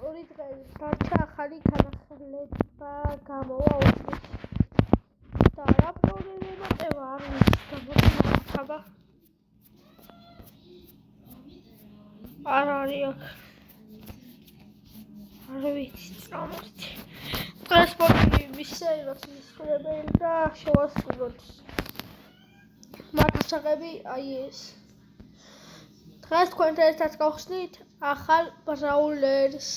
ორი დღე დარჩა ახალი განახლება გამოვა ოფისში და რა პრობლემა წევა არ ვიცი გამოხდება არ არის არ ვიცი წამოწი ტრანსპორტი მისცემს მისხლებელი და შევასრულოთ მართლმსაჯულები აი ეს დღეს თქვენთან ერთად გავხსნით ახალ ბრაულერს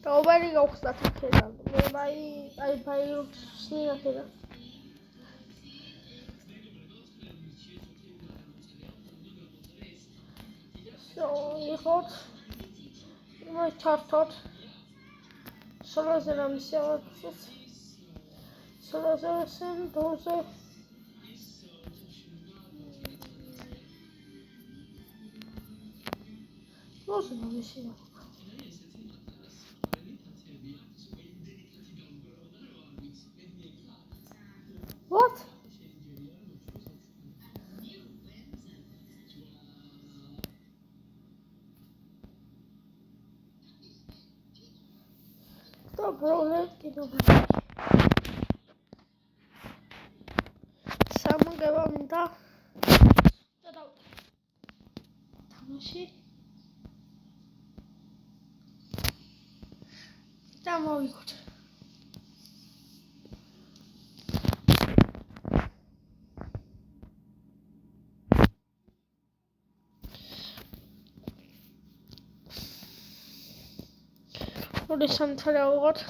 დაობარი გავხსნათ აქედან მე აი ვხსნი აქედან იხოთ იმას ჩართოთ სოლოზე რამისევასაც სოლოზე სენდოზე სოლოზე რამისევასაც What? Добро, Саму гавамда. Тамаши. Тамовикут. What is something out?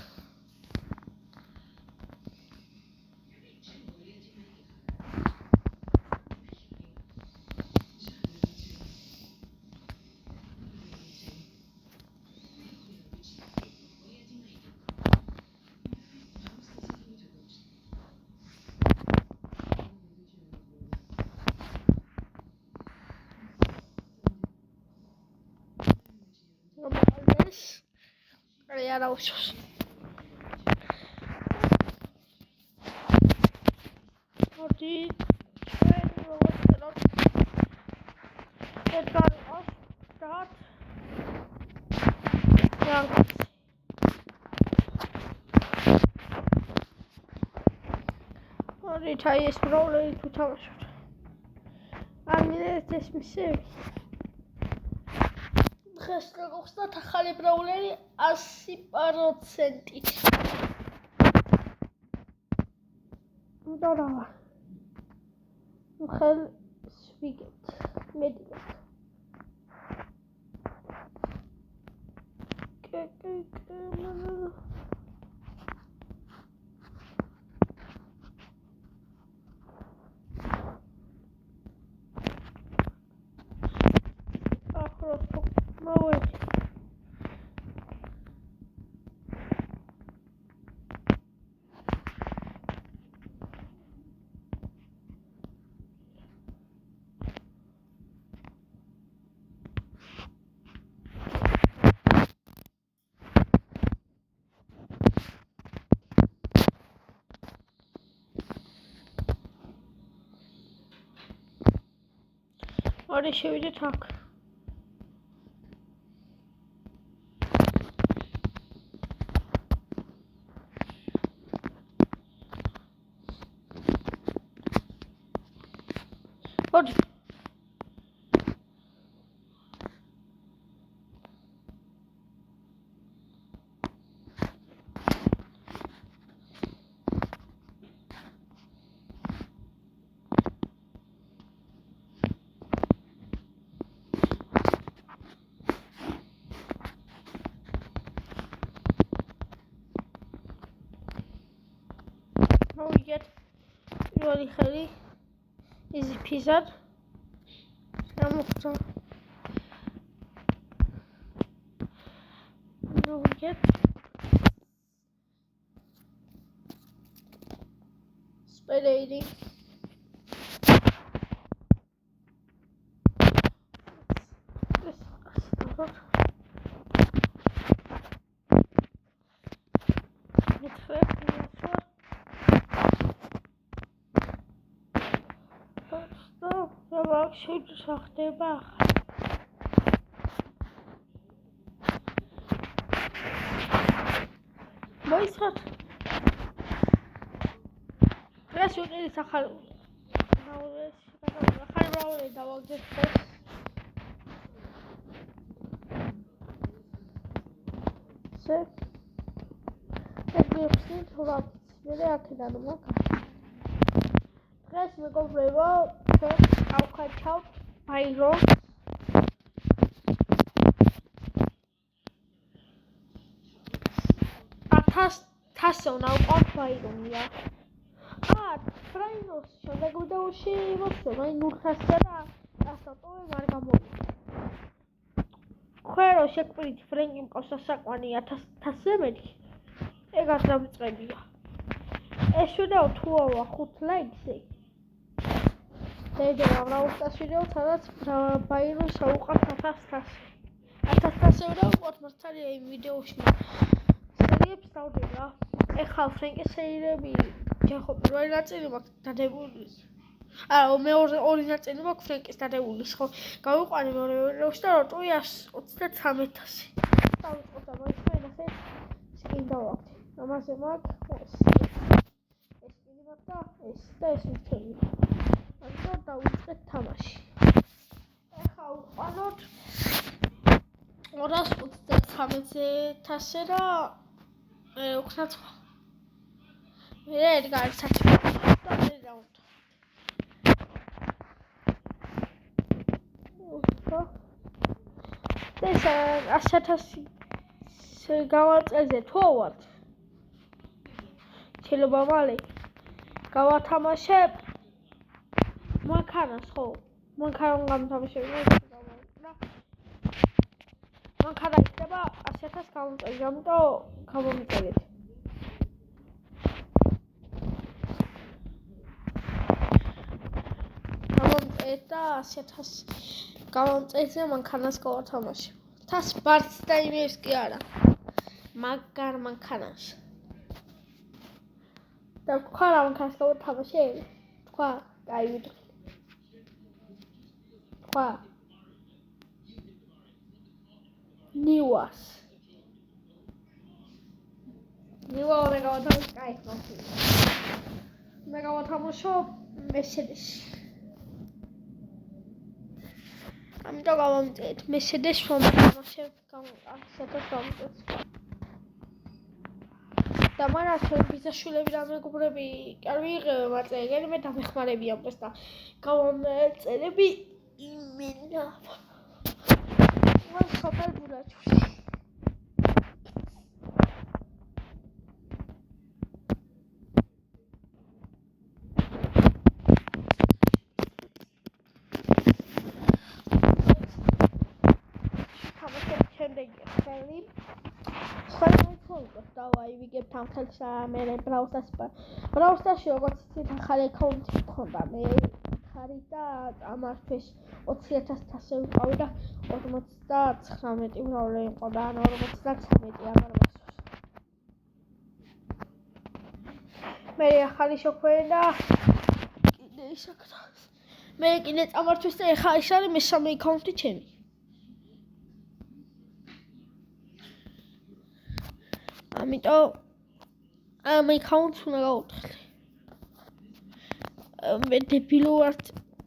Era osos. Aquí Retire slowly to touch. I'm going to test my series. Χρειάζεται τα χάλια μπραουλέρι ασύπαροτσέντιτ. Τώρα. Χέλ σφίγγετ. Медиат. Orada şöyle tak. Orada. Now we get really heavy. Is it pizza? Now we get spaghetti. მაგ შეჯახდება მოიცავთ დღეს ვიყიდი ახალი ბრაული დავაგდეთ ეგრე თორად მე აქედან მაგა დღეს მეგობრებო ჩვენ ავხაჩავთ ბაირონს თასო ნაუყავთ ბაირონია ფრაინოს შემდეგ ვიდეოში მოსწო მაინურთასა და ასატოვე არ გამოვიდა ქვერო შეკვირით ფრენკი მყავს ასაკვანი 1000-ზე მეტი ეგაც დამწყებია ეს ვიდეო თუავა 5 ლაიქზე დედევა ბრაუსტას ვიდეო სადაც ბაირონს აუყავთ 1100 ვიდეო ვყავთ მასწავლია იმ ვიდეოში სერიებს დავდება ეხლა ფრენკის სერიები ჯახო პირველი ნაწილი მაქვს დადებული მეორე ორი ნაწილი მაქვს ფრენკის დადებული ხო გავიყვანი მეორე ვიდეოში და როტუი 33000 დავიწყოთ და მოიწვია ასე სკინ დავაქვთ ამაზე მაქვს ეს სკინი მაქვს და ეს მთელი ამიტომ დავიწყეთ თამაში ეხლა ვყვანოთ 233,000-ზე და ვქნათ მე ერთგარი საჭირო და მე დავუნდა ეს 100,000 გავაწეზე თუ ვარ შეიძლება მალე გავათამაშებ მანქანას ხო მანქანა გამთამაშებ მანქანა იქნება 100,000 გამომწევი ამიტომ გამომიწერეთ და 100,000 გამომწერზე მანქანას გავათამაშებ თას ბარც და იმის კი არა მაგარ მანქანას და თქვა რა მანქანას გავათამაშებ თქვა დაივიდე თქვა ნიუას ნიუა მე გავათამაშებ კაი მანქანა მე გავათამაშებ მერსედეს ამიტომ გავამწეთ მერსედეს ვამთამაშებ გამომწეთ და მარა ჩვენ ბიზაშვილები და მეგობრები არ ვიღებ მაწეგელი მე დამეხმარები ამას და გავამწერები იმენა მას ხაფარ ბულაჩვში დავაი ვიგებ თამხელსა მე ბრაუსტარში როგორც ცით ახალი აკაუნტი მქონდა მე ხარი და ამართვის 20,000 ვიყავი და 59 ბრაული იყო და 53 აღარ მოსვას მე ახალი შოქვერი და კიდე ისაკრა მე კიდე წამართვის და ეხა ის არის მესამე აკაუნტი ჩემი ამიტომ ამ აკაუნტს უნდა გავუთხილე მე დებილო ვარ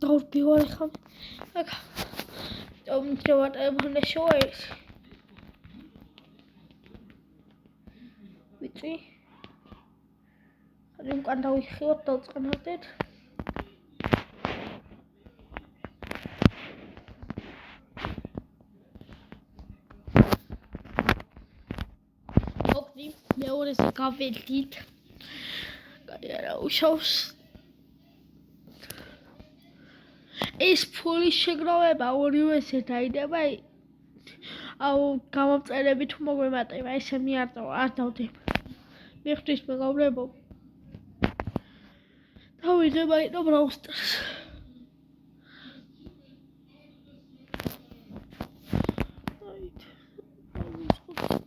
დავბი ვარ ხა მომწევა ტელეფონზე შოეს ვიცი ხარ უკან დავიხიოთ დავწყნოდეთ მეორეზე გავედით კაი არა უშავს ეს ფულის შეგროვება ორივეზე დაიდება აუ გამომწერები თუ მოგვემატება ესე მე არ დავდებ მიხთვის მეგობრებო დავიღებ აიტო ბრაუსტარს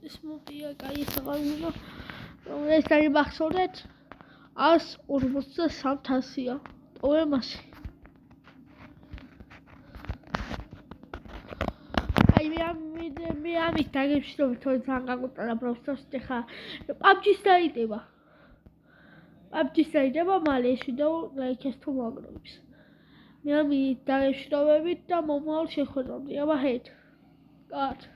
ეს მოდია კაი საღამო ეს დაიმახსოვრეთ 153,000-ია ტოვე მასე მე ამით დაგემშვიდობი თორე ძალიან გაგუტარა ბროსტოსი ხა PUBG-ს დაიდება მალე ეს ვიდეო ლაიქეს თუ მოგროვებს მე ამით დაგემშვიდობებით და მომავალ შეხვედრამდე აბა ჰედ კაც